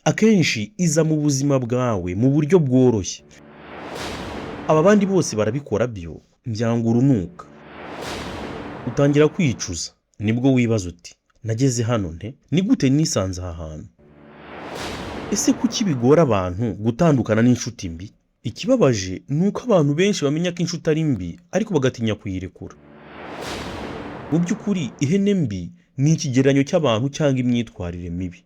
akenshi iza mu buzima bwawe mu buryo bworoshye. Aba bandi bose barabikora byo byanga urunuka. Utangira kwicuza, nibwo wibaza uti nageze hano nte, ni gute nisanze aha hantu? Ese kuki bigora abantu gutandukana n'inshuti mbi? Ikibabaje ni uko abantu benshi bamenya ko inshuti ari mbi ariko bagatinya kuyirekura. Mu by'ukuri ihene mbi ni ikigereranyo cy'abantu cyangwa imyitwarire mibi.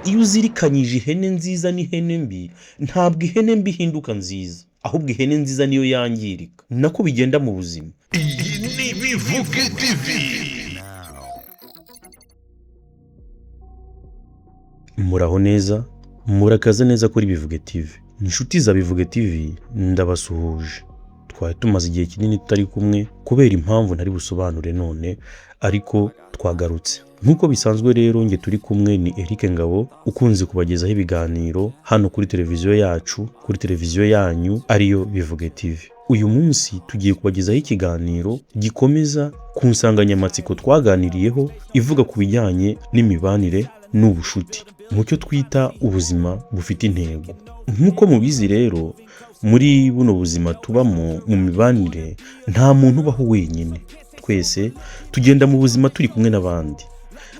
Iyo uzirikanyije ihene nziza n'ihene mbi, ntabwo ihene mbi ihinduka nziza, ahubwo ihene nziza niyo yangirika. Nako bigenda mu buzima. Iyi ni Bivuge TV. Muraho neza, murakaza neza kuri Bivuge TV. Inshuti za Bivuge TV ndabasuhuje. Twari tumaze igihe kinini tutari kumwe kubera impamvu ntari busobanure none, ariko twagarutse. Nkuko bisanzwe rero nge turi kumwe ni Eric Ngabo, ukunze kubagezaho ibiganiro hano kuri televiziyo yacu, kuri televiziyo yanyu ariyo Bivuge TV. Uyu munsi tugiye kubagezaho ikiganiro gikomeza ku nsanganyamatsiko twaganiriyeho ivuga ku bijyanye n'imibanire n'ubushuti, mu cyo twita ubuzima bufite intego. Nkuko mubizi rero, muri buno buzima tubamo mu mibanire nta muntu ubaho wenyine. Twese tugenda mu buzima turi kumwe n'abandi,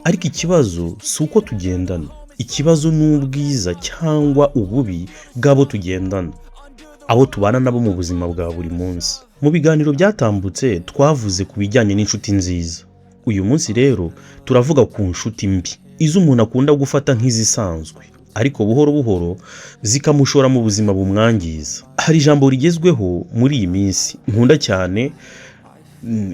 ariko ikibazo si uko tugendana. Ikibazo ni ubwiza cyangwa ububi bw'abo tugendana, abo tubana nabo mu buzima bwa buri munsi. Mu biganiro byatambutse twavuze ku bijyanye n'inshuti nziza. Uyu munsi rero turavuga ku nshuti mbi, izo umuntu akunda gufata nk'izisanzwe, ariko buhoro buhoro zikamushora mu buzima bumwangiza. Hari ijambo rigezweho muri iyi minsi nkunda cyane,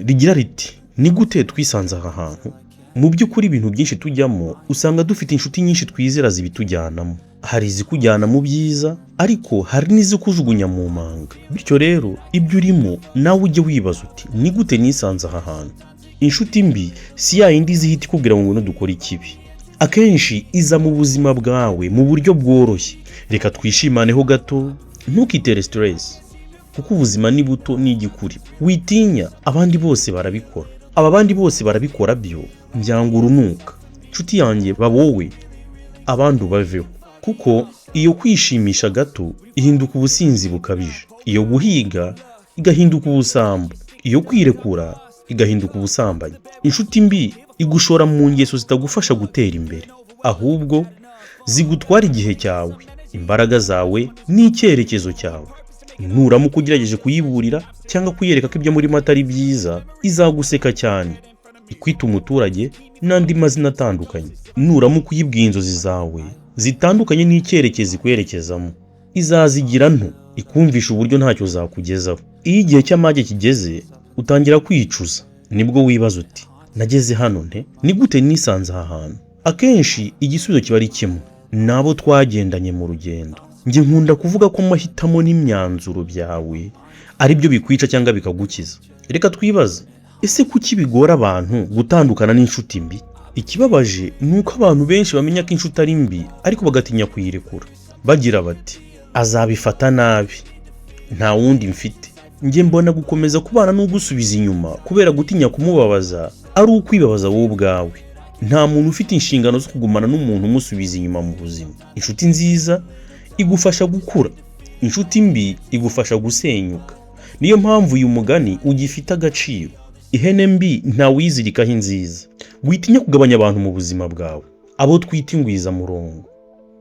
rigira riti ni gute twisanze aha hantu? Mu by'ukuri ibintu byinshi tujyamo usanga dufite inshuti nyinshi twizera zibitujyanamo. Hari izikujyana mu byiza, ariko hari n'izikujugunya mu manga. Bityo rero ibyo urimo nawe ujye wibaza uti ni gute nisanze aha hantu? Inshuti mbi si ya yindi zihita ikubwira ngo ngwino dukore ikibi. Akenshi iza mu buzima bwawe mu buryo bworoshye. Reka twishimaneho gato, ntukitere stress, kuko ubuzima ni buto ni igikuri. Witinya, abandi bose barabikora. Aba bandi bose barabikora byo byanga urunuka. Nshuti yanjye bawowe, abandi ubaveho, kuko iyo kwishimisha gato ihinduka ubusinzi bukabije. Iyo guhiga igahinduka ubusambo. Iyo kwirekura igahinduka ubusambanyi. Inshuti mbi igushora mu ngeso zitagufasha gutera imbere, ahubwo zigutwara igihe cyawe, imbaraga zawe n'icyerekezo cyawe. Nuramuka ugerageje kuyiburira cyangwa kuyereka ko ibyo muri mata ari byiza, izaguseka cyane, ikwita umuturage n'andi mazina atandukanye. Nuramuka uyibwiye inzozi zawe zitandukanye n'icyerekezo ikwerekezamo, izazigira nto, ikumvisha uburyo ntacyo zakugezaho. Iyo igihe cy'amage kigeze utangira kwicuza, nibwo wibaza uti nageze hano nte, ni gute nisanze aha hantu? Akenshi igisubizo kiba ari kimwe, nabo twagendanye mu rugendo. Nge nkunda kuvuga ko amahitamo n'imyanzuro byawe ari byo bikwica cyangwa bikagukiza. Reka twibaze, ese kuki bigora abantu gutandukana n'inshuti mbi? Ikibabaje ni uko abantu benshi bamenya ko inshuti ari mbi ariko bagatinya kuyirekura. Bagira bati azabifata nabi, nta wundi mfite. Nge mbona gukomeza kubana n'ugusubiza inyuma kubera gutinya kumubabaza ari ukwibabaza wowe ubwawe. Nta muntu ufite inshingano zo kugumana n'umuntu umusubiza inyuma mu buzima. Inshuti nziza igufasha gukura, inshuti mbi igufasha gusenyuka. Niyo mpamvu uyu mugani ugifite agaciro. Ihene mbi nta wizirikaho inziza. Witinya kugabanya abantu mu buzima bwawe, abo twita ingwiza murongo.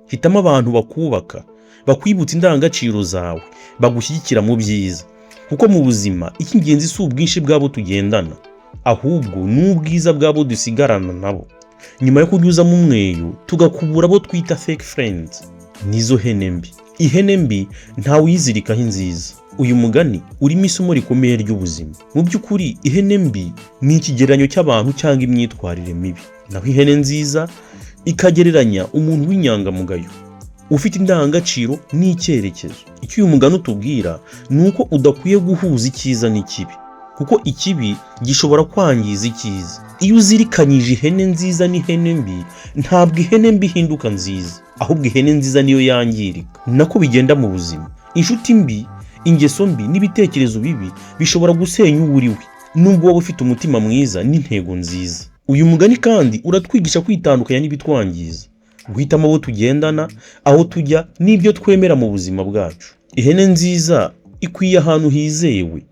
Hitamo abantu bakubaka, bakwibutsa indangagaciro zawe, bagushyigikira mu byiza. Kuko mu buzima icy'ingenzi si ubwinshi bw'abo tugendana, ahubwo ni ubwiza bw'abo dusigarana nabo. Nyuma yo kunyuzamo umweyo tugakubura abo twita fake friends, nizo hene mbi. Ihene mbi nta wizirikaho inziza. Uyu mugani urimo isomo rikomeye ry'ubuzima. Mu by'ukuri ihene mbi ni ikigereranyo cy'abantu cyangwa imyitwarire mibi, naho ihene nziza ikagereranya umuntu w'inyangamugayo, ufite indangagaciro n'icyerekezo. Icyo uyu mugani utubwira ni uko udakwiye guhuza icyiza n'ikibi, kuko ikibi gishobora kwangiza icyiza. Iyo uzirikanyije ihene nziza n'ihene mbi, ntabwo ihene mbi ihinduka nziza, ahubwo ihene nziza niyo yangirika. Nako bigenda mu buzima. Inshuti mbi, ingeso mbi n'ibitekerezo bibi bishobora gusenya uwo uriwe, nubwo waba ufite umutima mwiza n'intego nziza. Uyu mugani kandi uratwigisha kwitandukanya n'ibitwangiza. guhitamo abo tugendana, aho tujya n'ibyo twemera mu buzima bwacu. Ihene nziza ikwiye ahantu hizewe,